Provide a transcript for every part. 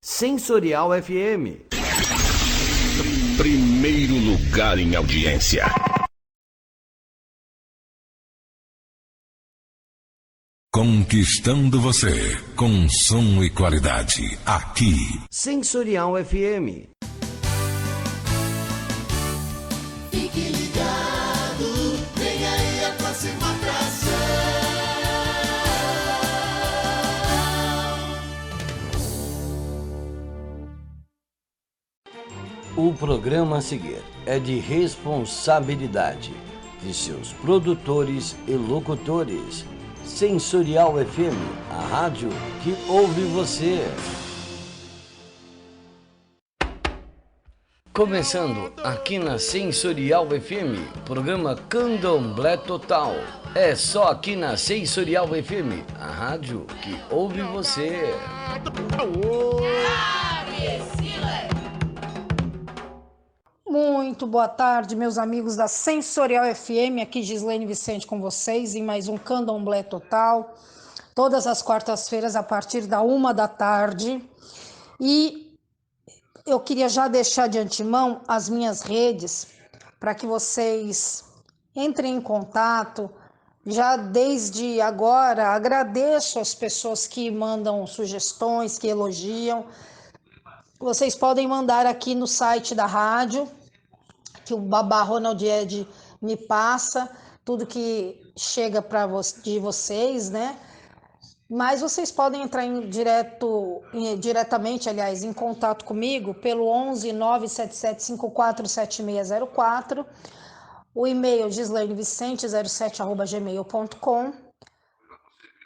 Sensorial FM. Primeiro lugar em audiência. Conquistando você com som e qualidade. Aqui. Sensorial FM. Fique ligado, vem aí a próxima atração. O programa a seguir é de responsabilidade de seus produtores e locutores. Sensorial FM, a rádio que ouve você. Começando aqui na Sensorial FM, programa Candomblé Total. É só aqui na Sensorial FM, a rádio que ouve você. Muito boa tarde, meus amigos da Sensorial FM, aqui Gislaine Vicente com vocês em mais um Candomblé Total, todas as quartas-feiras a partir da 1h. E eu queria já deixar de antemão as minhas redes para que vocês entrem em contato. Já desde agora agradeço as pessoas que mandam sugestões, que elogiam. Vocês podem mandar aqui no site da rádio, que o Babá Ronald Ed me passa, tudo que chega de vocês, né? Mas vocês podem entrar diretamente, aliás, em contato comigo pelo 11 977 54 7604, o e-mail gislainevicente07@gmail.com.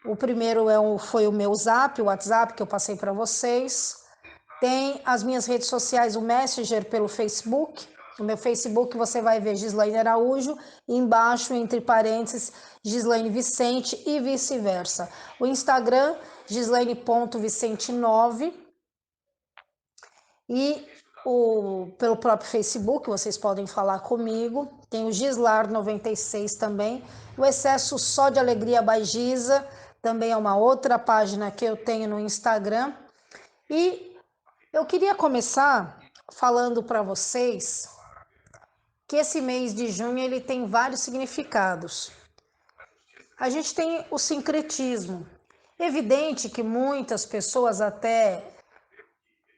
O primeiro foi o meu zap, o WhatsApp que eu passei para vocês. Tem as minhas redes sociais, o Messenger pelo Facebook. No meu Facebook você vai ver Gislaine Araújo, e embaixo, entre parênteses, Gislaine Vicente e vice-versa. O Instagram, gislaine.vicente9. E pelo próprio Facebook vocês podem falar comigo. Tem o Gislar96 também. O Excesso Só de Alegria by Giza também é uma outra página que eu tenho no Instagram. E eu queria começar falando para vocês que esse mês de junho ele tem vários significados. A gente tem o sincretismo. Evidente que muitas pessoas, até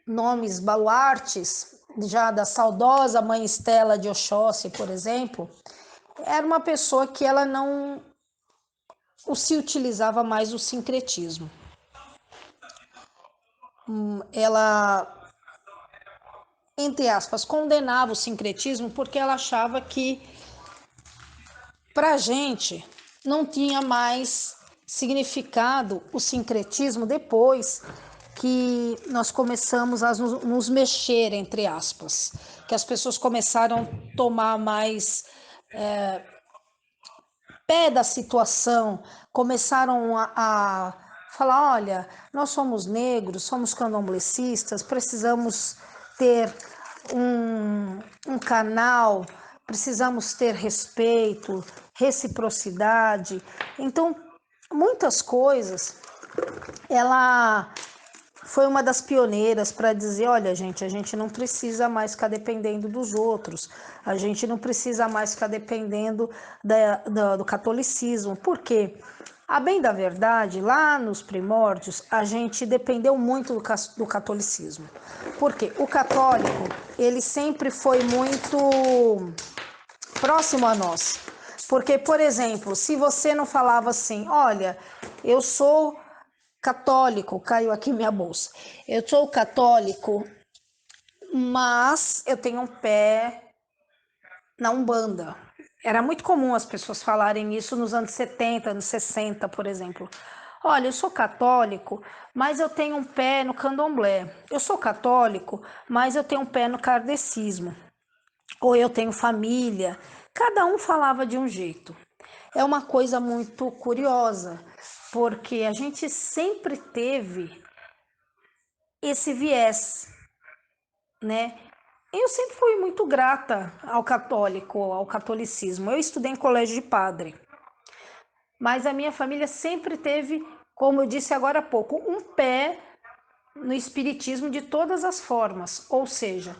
nomes baluartes, já da saudosa mãe Estela de Oxóssi, por exemplo, era uma pessoa que ela não se utilizava mais do sincretismo. Ela, entre aspas, condenava o sincretismo porque ela achava que pra gente não tinha mais significado o sincretismo depois que nós começamos a nos mexer, entre aspas, que as pessoas começaram a tomar mais pé da situação, começaram a falar, olha, nós somos negros, somos candomblecistas, precisamos ter um canal, precisamos ter respeito, reciprocidade. Então, muitas coisas, ela foi uma das pioneiras para dizer, olha, gente, a gente não precisa mais ficar dependendo dos outros, a gente não precisa mais ficar dependendo do catolicismo. Por quê? A bem da verdade, lá nos primórdios, a gente dependeu muito do catolicismo. Por quê? O católico, ele sempre foi muito próximo a nós. Porque, por exemplo, se você não falava assim, olha, eu sou católico, caiu aqui minha bolsa, eu sou católico, mas eu tenho um pé na Umbanda. Era muito comum as pessoas falarem isso nos anos 70, anos 60, por exemplo. Olha, eu sou católico, mas eu tenho um pé no candomblé. Eu sou católico, mas eu tenho um pé no kardecismo. Ou eu tenho família. Cada um falava de um jeito. É uma coisa muito curiosa, porque a gente sempre teve esse viés, né? Eu sempre fui muito grata ao catolicismo. Eu estudei em colégio de padre. Mas a minha família sempre teve, como eu disse agora há pouco, um pé no espiritismo de todas as formas, ou seja,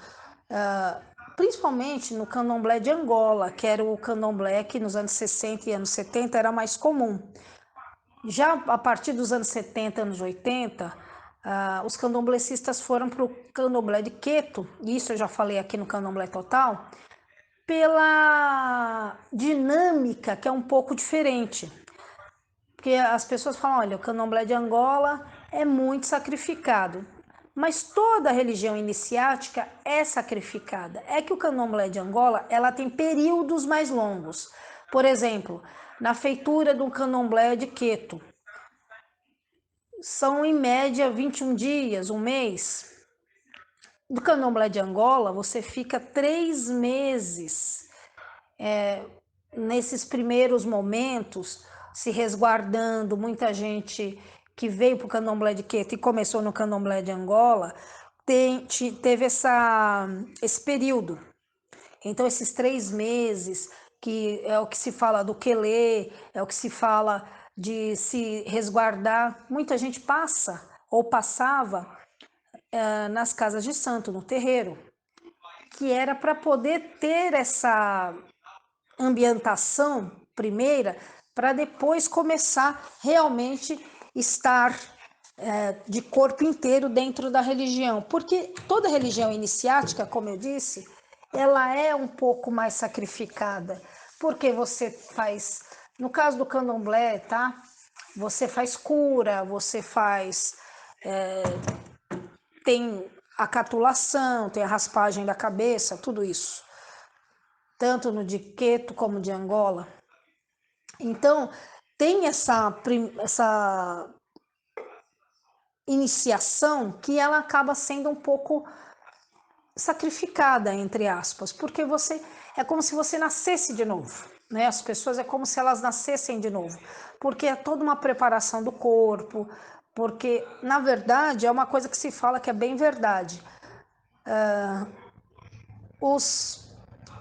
principalmente no candomblé de Angola, que era o candomblé que nos anos 60 e anos 70 era mais comum. Já a partir dos anos 70, anos 80, os candomblecistas foram para o candomblé de Queto, isso eu já falei aqui no Candomblé Total, pela dinâmica que é um pouco diferente. Porque as pessoas falam, olha, o candomblé de Angola é muito sacrificado. Mas toda religião iniciática é sacrificada. É que o candomblé de Angola, ela tem períodos mais longos. Por exemplo, na feitura do candomblé de Queto, são em média 21 dias, um mês. Do candomblé de Angola, você fica 3 meses nesses primeiros momentos, se resguardando. Muita gente que veio para o candomblé de Queto e começou no candomblé de Angola, teve esse período. Então, esses 3 meses, que é o que se fala do quelé, é o que se fala de se resguardar, muita gente passa ou passava nas casas de santo, no terreiro, que era para poder ter essa ambientação primeira, para depois começar realmente estar de corpo inteiro dentro da religião. Porque toda religião iniciática, como eu disse, ela é um pouco mais sacrificada. Porque você faz, no caso do candomblé, tá? Você faz cura, você faz... tem a catulação, tem a raspagem da cabeça, tudo isso. Tanto no de Queto como de Angola. Então, tem essa iniciação que ela acaba sendo um pouco sacrificada, entre aspas, porque é como se você nascesse de novo, né? As pessoas é como se elas nascessem de novo, porque é toda uma preparação do corpo, porque, na verdade, é uma coisa que se fala que é bem verdade. Os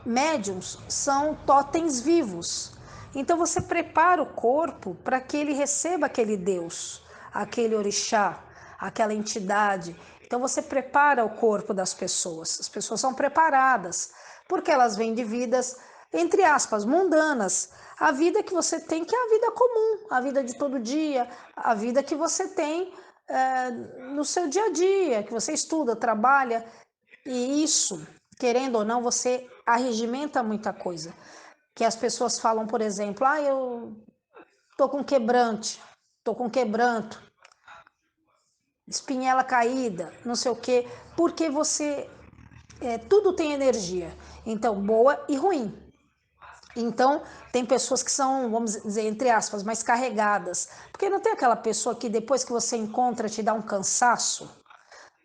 médiuns são totens vivos. Então você prepara o corpo para que ele receba aquele Deus, aquele orixá, aquela entidade. Então você prepara o corpo das pessoas. As pessoas são preparadas, porque elas vêm de vidas, entre aspas, mundanas. A vida que você tem, que é a vida comum, a vida de todo dia, a vida que você tem no seu dia a dia, que você estuda, trabalha. E isso, querendo ou não, você arregimenta muita coisa. Que as pessoas falam, por exemplo, eu tô com quebrante, tô com quebranto, espinhela caída, não sei o quê, porque tudo tem energia, então boa e ruim. Então tem pessoas que são, vamos dizer, entre aspas, mais carregadas, porque não tem aquela pessoa que depois que você encontra te dá um cansaço,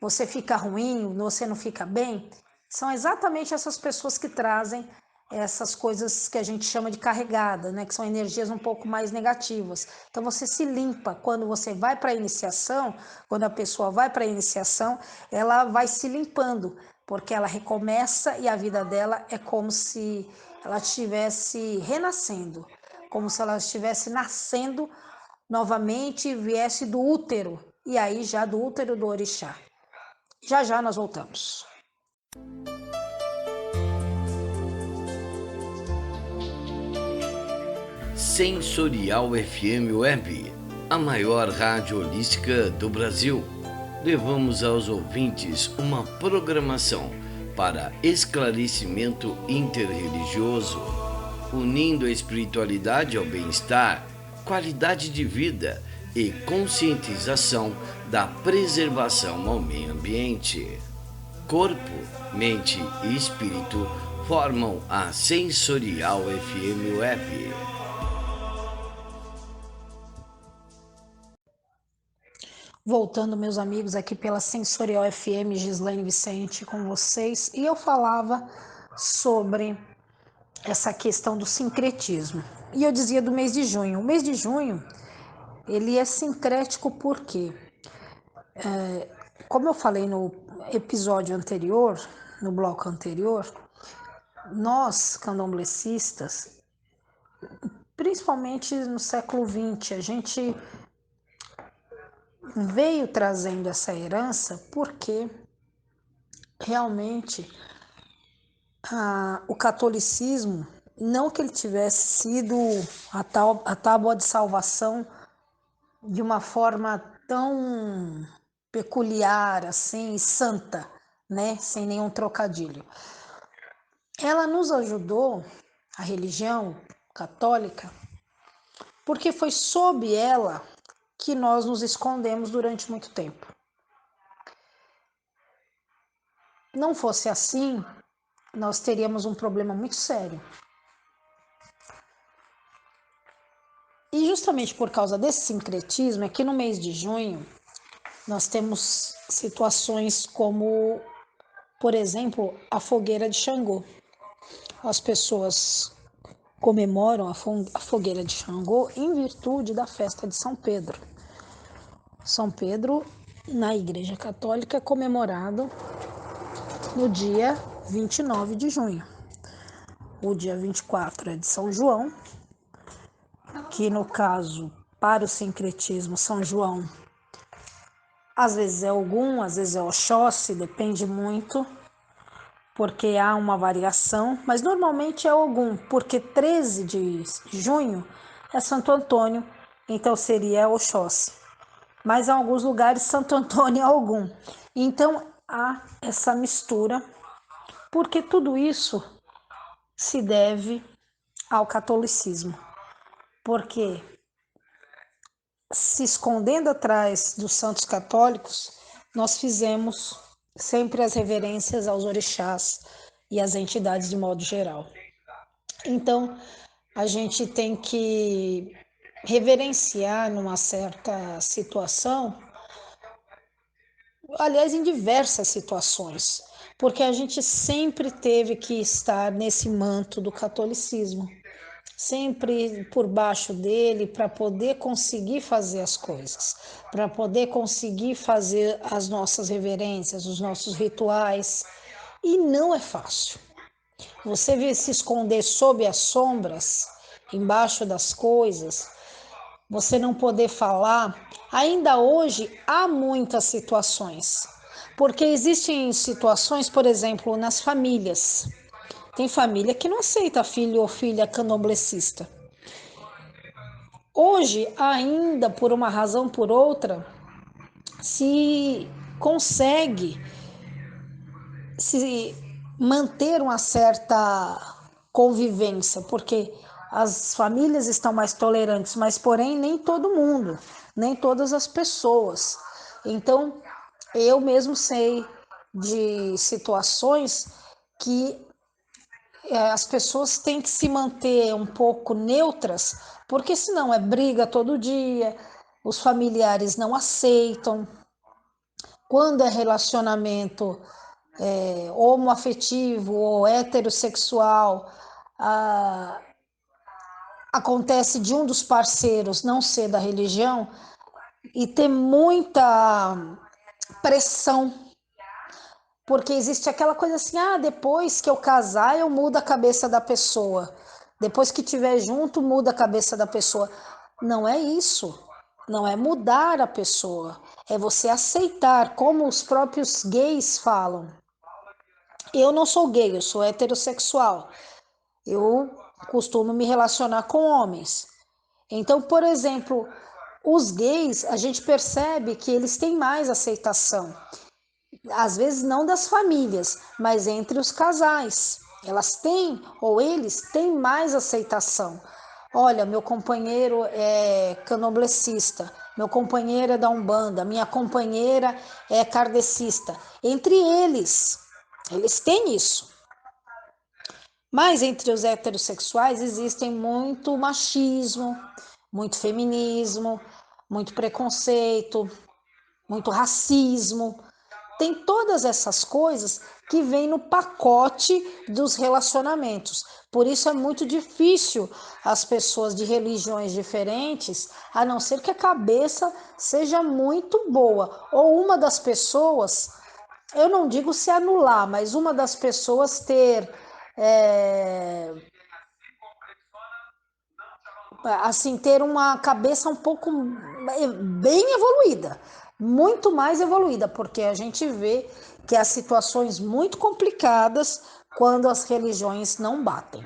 você fica ruim, você não fica bem. São exatamente essas pessoas que trazem essas coisas que a gente chama de carregada, né? Que são energias um pouco mais negativas. Então você se limpa quando você vai para a iniciação, quando a pessoa vai para a iniciação, ela vai se limpando, porque ela recomeça e a vida dela é como se ela estivesse renascendo, como se ela estivesse nascendo novamente e viesse do útero, e aí já do útero do orixá. Já já nós voltamos. Sensorial FM Web, a maior rádio holística do Brasil. Levamos aos ouvintes uma programação para esclarecimento interreligioso, unindo a espiritualidade ao bem-estar, qualidade de vida e conscientização da preservação ao meio ambiente. Corpo, mente e espírito formam a Sensorial FM Web. Voltando, meus amigos, aqui pela Sensorial FM, Gislaine Vicente com vocês, e eu falava sobre essa questão do sincretismo. E eu dizia do mês de junho. O mês de junho, ele é sincrético porque, como eu falei no episódio anterior, no bloco anterior, nós, candomblecistas, principalmente no século XX, a gente veio trazendo essa herança porque realmente o catolicismo, não que ele tivesse sido a tábua de salvação de uma forma tão peculiar, assim, santa, né? Sem nenhum trocadilho. Ela nos ajudou, a religião católica, porque foi sob ela que nós nos escondemos durante muito tempo. Não fosse assim, nós teríamos um problema muito sério. E justamente por causa desse sincretismo, é que no mês de junho, nós temos situações como, por exemplo, a fogueira de Xangô. As pessoas comemoram a fogueira de Xangô em virtude da festa de São Pedro. São Pedro, na Igreja Católica, é comemorado no dia 29 de junho. O dia 24 é de São João, que no caso, para o sincretismo, São João, às vezes é Ogum, às vezes é Oxóssi, depende muito, porque há uma variação, mas normalmente é Ogum, porque 13 de junho é Santo Antônio, então seria Oxóssi. Mas em alguns lugares Santo Antônio é Ogum. Então há essa mistura, porque tudo isso se deve ao catolicismo. Porque se escondendo atrás dos santos católicos, nós fizemos sempre as reverências aos orixás e às entidades de modo geral. Então, a gente tem que reverenciar numa certa situação, aliás, em diversas situações, porque a gente sempre teve que estar nesse manto do catolicismo, sempre por baixo dele, para poder conseguir fazer as coisas, para poder conseguir fazer as nossas reverências, os nossos rituais. E não é fácil. Você vê se esconder sob as sombras, embaixo das coisas, você não poder falar. Ainda hoje há muitas situações, porque existem situações, por exemplo, nas famílias. Tem família que não aceita filho ou filha candomblessista. Hoje, ainda por uma razão ou por outra, se consegue se manter uma certa convivência, porque as famílias estão mais tolerantes, mas porém nem todo mundo, nem todas as pessoas. Então, eu mesmo sei de situações que as pessoas têm que se manter um pouco neutras, porque senão é briga todo dia, os familiares não aceitam. Quando é relacionamento homoafetivo ou heterossexual, acontece de um dos parceiros não ser da religião e ter muita pressão, porque existe aquela coisa assim, depois que eu casar eu mudo a cabeça da pessoa, depois que estiver junto muda a cabeça da pessoa. Não é isso, não é mudar a pessoa, é você aceitar, como os próprios gays falam. Eu não sou gay, eu sou heterossexual, eu costumo me relacionar com homens. Então, por exemplo, os gays, a gente percebe que eles têm mais aceitação. Às vezes não das famílias, mas entre os casais. Elas têm, ou eles têm mais aceitação. Olha, meu companheiro é candomblessista, meu companheiro é da Umbanda, minha companheira é kardecista. Entre eles têm isso. Mas entre os heterossexuais existem muito machismo, muito feminismo, muito preconceito, muito racismo. Tem todas essas coisas que vêm no pacote dos relacionamentos. Por isso é muito difícil as pessoas de religiões diferentes, a não ser que a cabeça seja muito boa. Ou uma das pessoas, eu não digo se anular, mas uma das pessoas ter ter uma cabeça um pouco bem evoluída, muito mais evoluída, porque a gente vê que há situações muito complicadas quando as religiões não batem.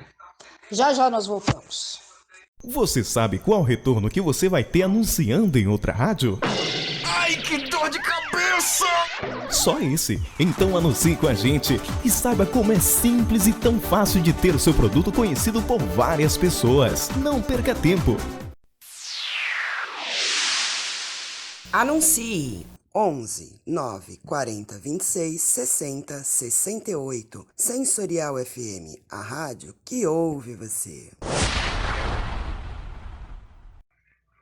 Já já nós voltamos. Você sabe qual retorno que você vai ter anunciando em outra rádio? Ai, que dor de cabeça! Só esse. Então anuncie com a gente e saiba como é simples e tão fácil de ter o seu produto conhecido por várias pessoas. Não perca tempo. Anuncie 11 9 40 26 60 68. Sensorial FM, a rádio que ouve você.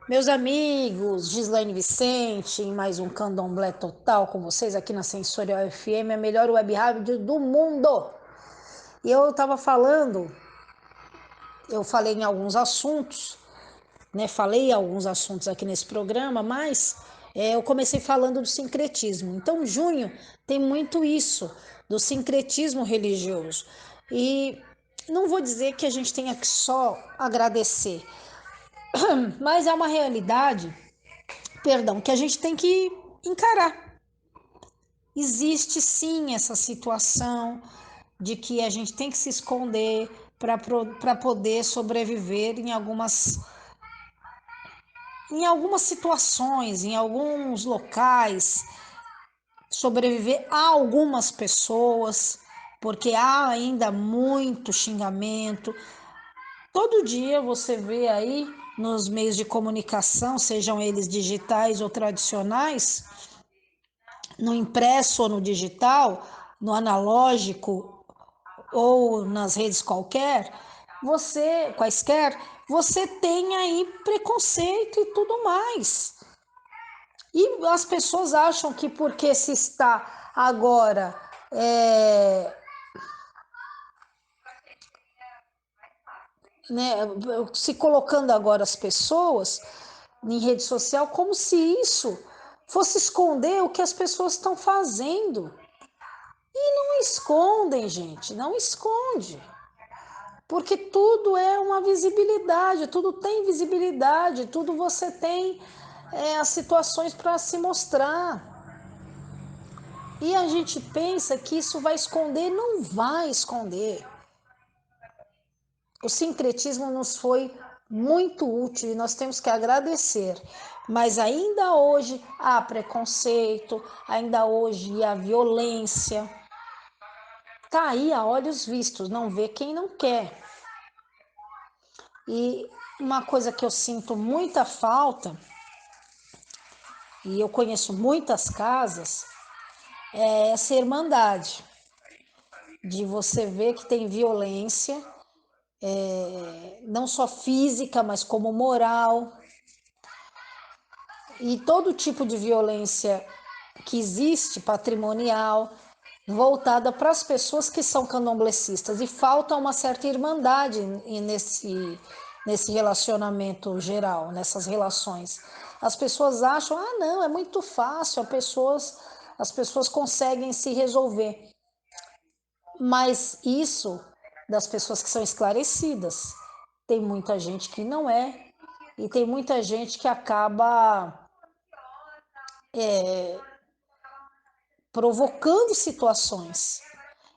Meus amigos, Gislaine Vicente, em mais um Candomblé Total com vocês aqui na Sensorial FM, a melhor web rádio do mundo. E eu falei em alguns assuntos, né? Falei alguns assuntos aqui nesse programa, mas eu comecei falando do sincretismo. Então, junho tem muito isso, do sincretismo religioso. E não vou dizer que a gente tenha que só agradecer, mas é uma realidade, que a gente tem que encarar. Existe sim essa situação de que a gente tem que se esconder para poder sobreviver em algumas situações, em alguns locais, sobreviver a algumas pessoas, porque há ainda muito xingamento. Todo dia você vê aí nos meios de comunicação, sejam eles digitais ou tradicionais, no impresso ou no digital, no analógico ou nas redes quaisquer, você tem aí preconceito e tudo mais. E as pessoas acham que porque se está agora se colocando agora as pessoas em rede social como se isso fosse esconder o que as pessoas estão fazendo. E não escondem, gente, não esconde. Porque tudo é uma visibilidade, tudo tem visibilidade, tudo você tem as situações para se mostrar. E a gente pensa que isso vai esconder, não vai esconder. O sincretismo nos foi muito útil e nós temos que agradecer. Mas ainda hoje há preconceito, ainda hoje há violência. Está aí a olhos vistos, não vê quem não quer. E uma coisa que eu sinto muita falta, e eu conheço muitas casas, é essa irmandade. De você ver que tem violência, não só física, mas como moral. E todo tipo de violência que existe, patrimonial, voltada para as pessoas que são candomblecistas. E falta uma certa irmandade nesse relacionamento geral, nessas relações. As pessoas acham, não, é muito fácil, as pessoas conseguem se resolver. Mas isso das pessoas que são esclarecidas, tem muita gente que não é, e tem muita gente que acaba provocando situações.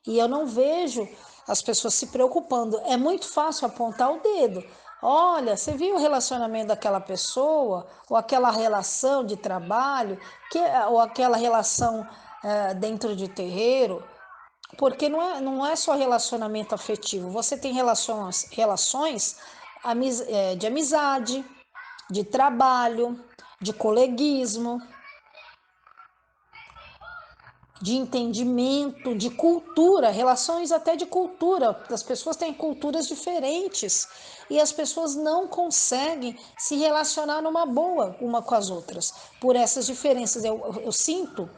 E eu não vejo as pessoas se preocupando. É muito fácil apontar o dedo. Olha, você viu o relacionamento daquela pessoa, ou aquela relação de trabalho, ou aquela relação dentro de terreiro, porque não é só relacionamento afetivo. Você tem relações de amizade, de trabalho, de coleguismo, de entendimento, de cultura, relações até de cultura. As pessoas têm culturas diferentes e as pessoas não conseguem se relacionar numa boa uma com as outras por essas diferenças. Eu sinto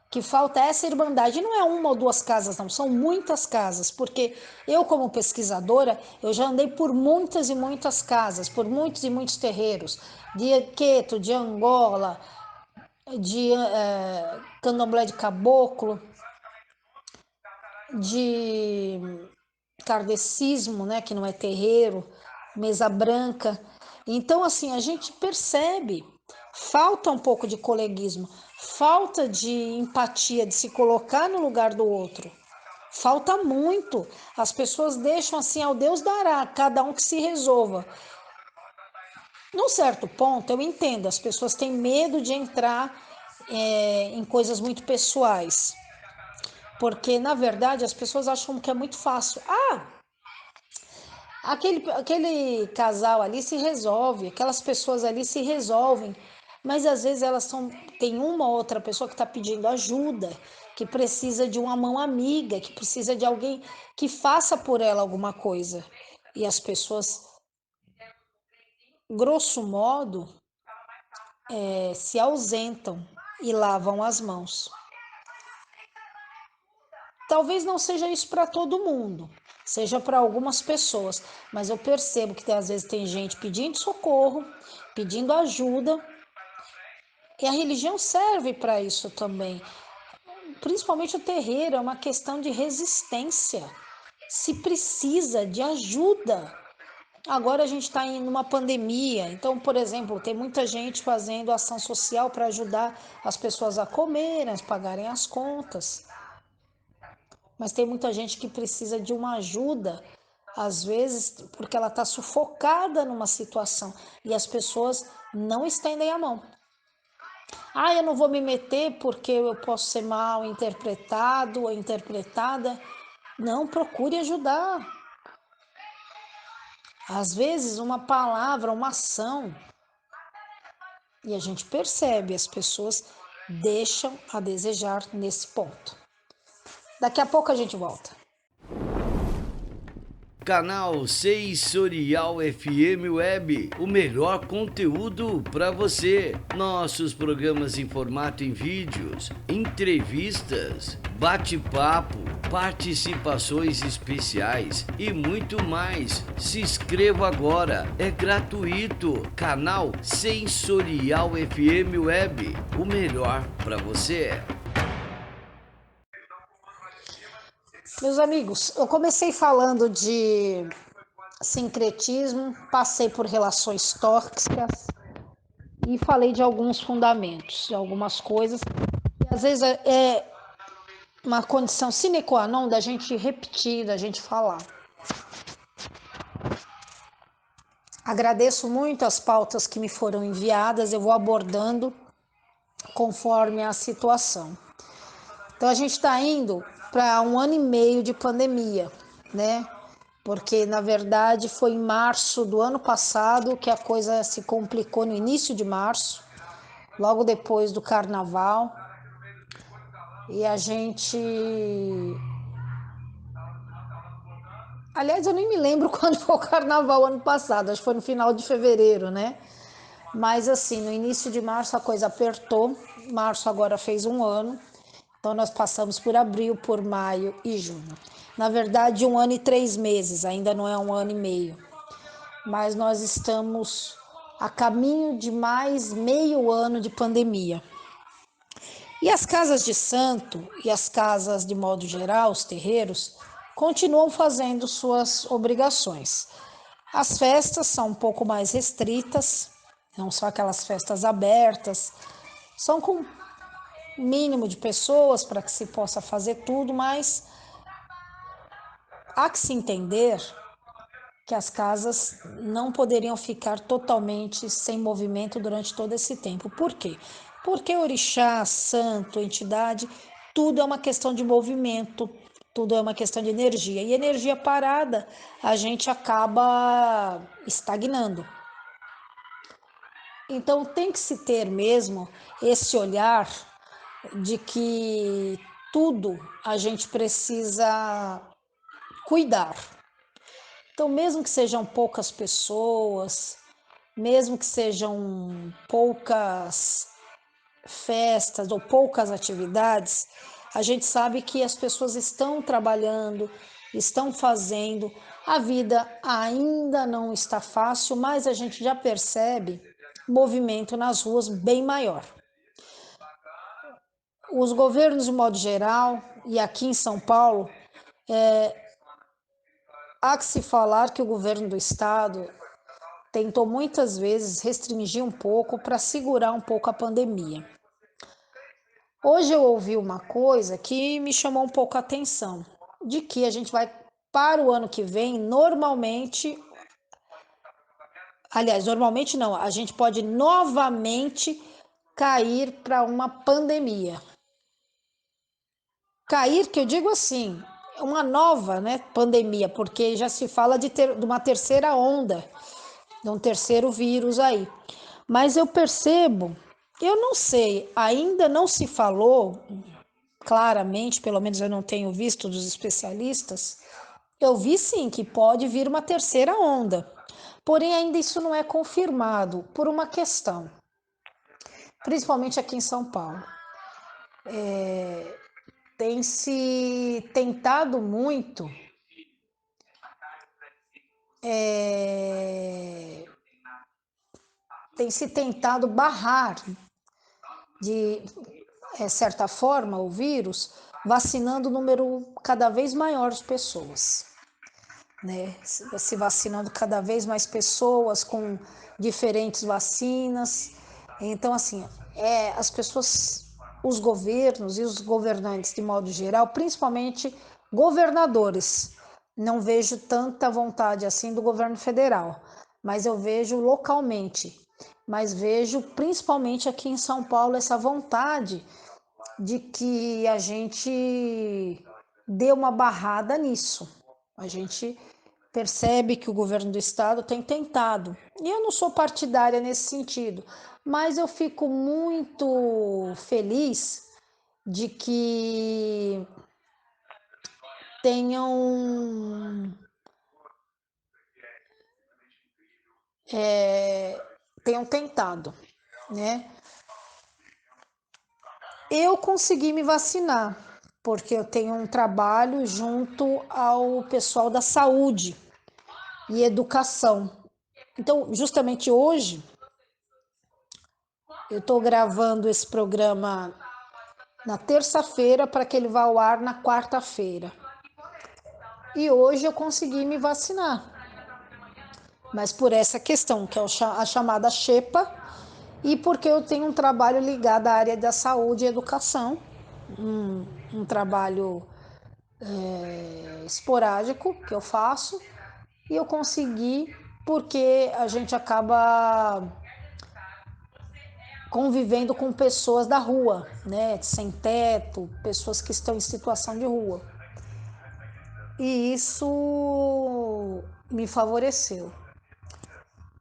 que falta essa irmandade. E não é uma ou duas casas, não, são muitas casas, porque eu, como pesquisadora, eu já andei por muitas e muitas casas, por muitos e muitos terreiros, de Queto, de Angola, de candomblé de caboclo, de kardecismo, né, que não é terreiro, mesa branca. Então, assim, a gente percebe, falta um pouco de coleguismo, falta de empatia, de se colocar no lugar do outro. Falta muito. As pessoas deixam assim, ao Deus dará, cada um que se resolva. Num certo ponto, eu entendo, as pessoas têm medo de entrar em coisas muito pessoais. Porque, na verdade, as pessoas acham que é muito fácil. Aquele casal ali se resolve, aquelas pessoas ali se resolvem, mas às vezes tem uma ou outra pessoa que está pedindo ajuda, que precisa de uma mão amiga, que precisa de alguém que faça por ela alguma coisa. E as pessoas, grosso modo, se ausentam e lavam as mãos. Talvez não seja isso para todo mundo, seja para algumas pessoas, mas eu percebo que às vezes tem gente pedindo socorro, pedindo ajuda, e a religião serve para isso também. Principalmente o terreiro, é uma questão de resistência. Se precisa de ajuda. Agora a gente está em uma pandemia, então, por exemplo, tem muita gente fazendo ação social para ajudar as pessoas a comerem, a pagarem as contas. Mas tem muita gente que precisa de uma ajuda, às vezes, porque ela está sufocada numa situação e as pessoas não estendem a mão. Eu não vou me meter porque eu posso ser mal interpretado ou interpretada. Não, procure ajudar. Às vezes, uma palavra, uma ação, e a gente percebe, as pessoas deixam a desejar nesse ponto. Daqui a pouco a gente volta. Canal Sensorial FM Web, o melhor conteúdo para você. Nossos programas em formato em vídeos, entrevistas, bate-papo, participações especiais e muito mais. Se inscreva agora, é gratuito. Canal Sensorial FM Web, o melhor para você. Meus amigos, eu comecei falando de sincretismo, passei por relações tóxicas e falei de alguns fundamentos, de algumas coisas que às vezes é uma condição sine qua non da gente repetir, da gente falar. Agradeço muito as pautas que me foram enviadas, eu vou abordando conforme a situação. Então a gente está indo para 1 ano e meio de pandemia, né? Porque, na verdade, foi em março do ano passado que a coisa se complicou, no início de março, logo depois do carnaval. E a gente... Aliás, eu nem me lembro quando foi o carnaval ano passado, acho que foi no final de fevereiro, né? Mas, assim, no início de março a coisa apertou, março agora fez 1 ano. Então, nós passamos por abril, por maio e junho. Na verdade, 1 ano e 3 meses, ainda não é 1 ano e meio. Mas nós estamos a caminho de mais meio ano de pandemia. E as casas de santo e as casas, de modo geral, os terreiros, continuam fazendo suas obrigações. As festas são um pouco mais restritas, não são aquelas festas abertas, são com mínimo de pessoas para que se possa fazer tudo, mas há que se entender que as casas não poderiam ficar totalmente sem movimento durante todo esse tempo. Por quê? Porque orixá, santo, entidade, tudo é uma questão de movimento, tudo é uma questão de energia. E energia parada, a gente acaba estagnando. Então tem que se ter mesmo esse olhar de que tudo a gente precisa cuidar. Então, mesmo que sejam poucas pessoas, mesmo que sejam poucas festas ou poucas atividades, a gente sabe que as pessoas estão trabalhando, estão fazendo. A vida ainda não está fácil, mas a gente já percebe movimento nas ruas bem maior. Os governos, de modo geral, e aqui em São Paulo, há que se falar que o governo do estado tentou muitas vezes restringir um pouco para segurar um pouco a pandemia. Hoje eu ouvi uma coisa que me chamou um pouco a atenção, de que a gente vai para o ano que vem, normalmente, aliás, normalmente não, a gente pode novamente cair para uma pandemia. Cair, que eu digo assim, uma nova, né, pandemia, porque já se fala de uma terceira onda, de um terceiro vírus aí. Mas eu percebo, eu não sei, ainda não se falou claramente, pelo menos eu não tenho visto dos especialistas, eu vi sim que pode vir uma terceira onda. Porém, ainda isso não é confirmado por uma questão, principalmente aqui em São Paulo. Tem se tentado muito barrar de certa forma o vírus, vacinando um número cada vez maior de pessoas, né? Se vacinando cada vez mais pessoas com diferentes vacinas. Então, assim, as pessoas, os governos e os governantes de modo geral, principalmente governadores, não vejo tanta vontade assim do governo federal, mas eu vejo localmente, mas vejo principalmente aqui em São Paulo essa vontade de que a gente dê uma barrada nisso. A gente percebe que o governo do estado tem tentado. E eu não sou partidária nesse sentido, mas eu fico muito feliz de que tenham tentado, né? Eu consegui me vacinar, porque eu tenho um trabalho junto ao pessoal da saúde e educação. Então, justamente hoje, eu estou gravando esse programa na terça-feira para que ele vá ao ar na quarta-feira. E hoje eu consegui me vacinar. Mas por essa questão, que é a chamada xepa, e porque eu tenho um trabalho ligado à área da saúde e educação, um trabalho esporádico que eu faço, e eu consegui porque a gente acaba convivendo com pessoas da rua, né, sem teto, pessoas que estão em situação de rua. E isso me favoreceu.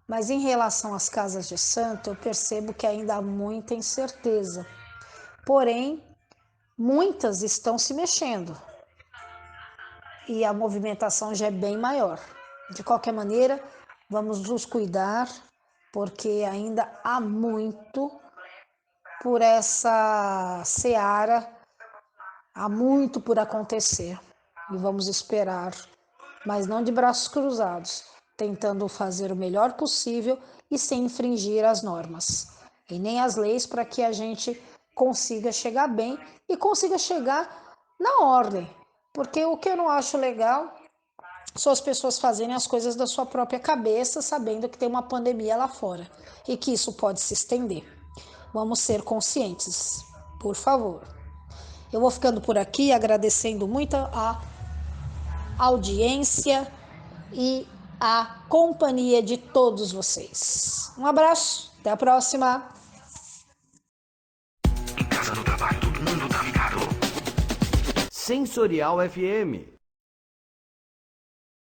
Mas em relação às casas de santo, eu percebo que ainda há muita incerteza. Porém, muitas estão se mexendo e a movimentação já é bem maior. De qualquer maneira, vamos nos cuidar, porque ainda há muito por essa seara, há muito por acontecer. E vamos esperar, mas não de braços cruzados, tentando fazer o melhor possível e sem infringir as normas e nem as leis, para que a gente consiga chegar bem e consiga chegar na ordem. Porque o que eu não acho legal são as pessoas fazerem as coisas da sua própria cabeça, sabendo que tem uma pandemia lá fora e que isso pode se estender. Vamos ser conscientes, por favor. Eu vou ficando por aqui, agradecendo muito a audiência e a companhia de todos vocês. Um abraço, até a próxima. Em casa, no trabalho, todo mundo tá ligado. Sensorial FM.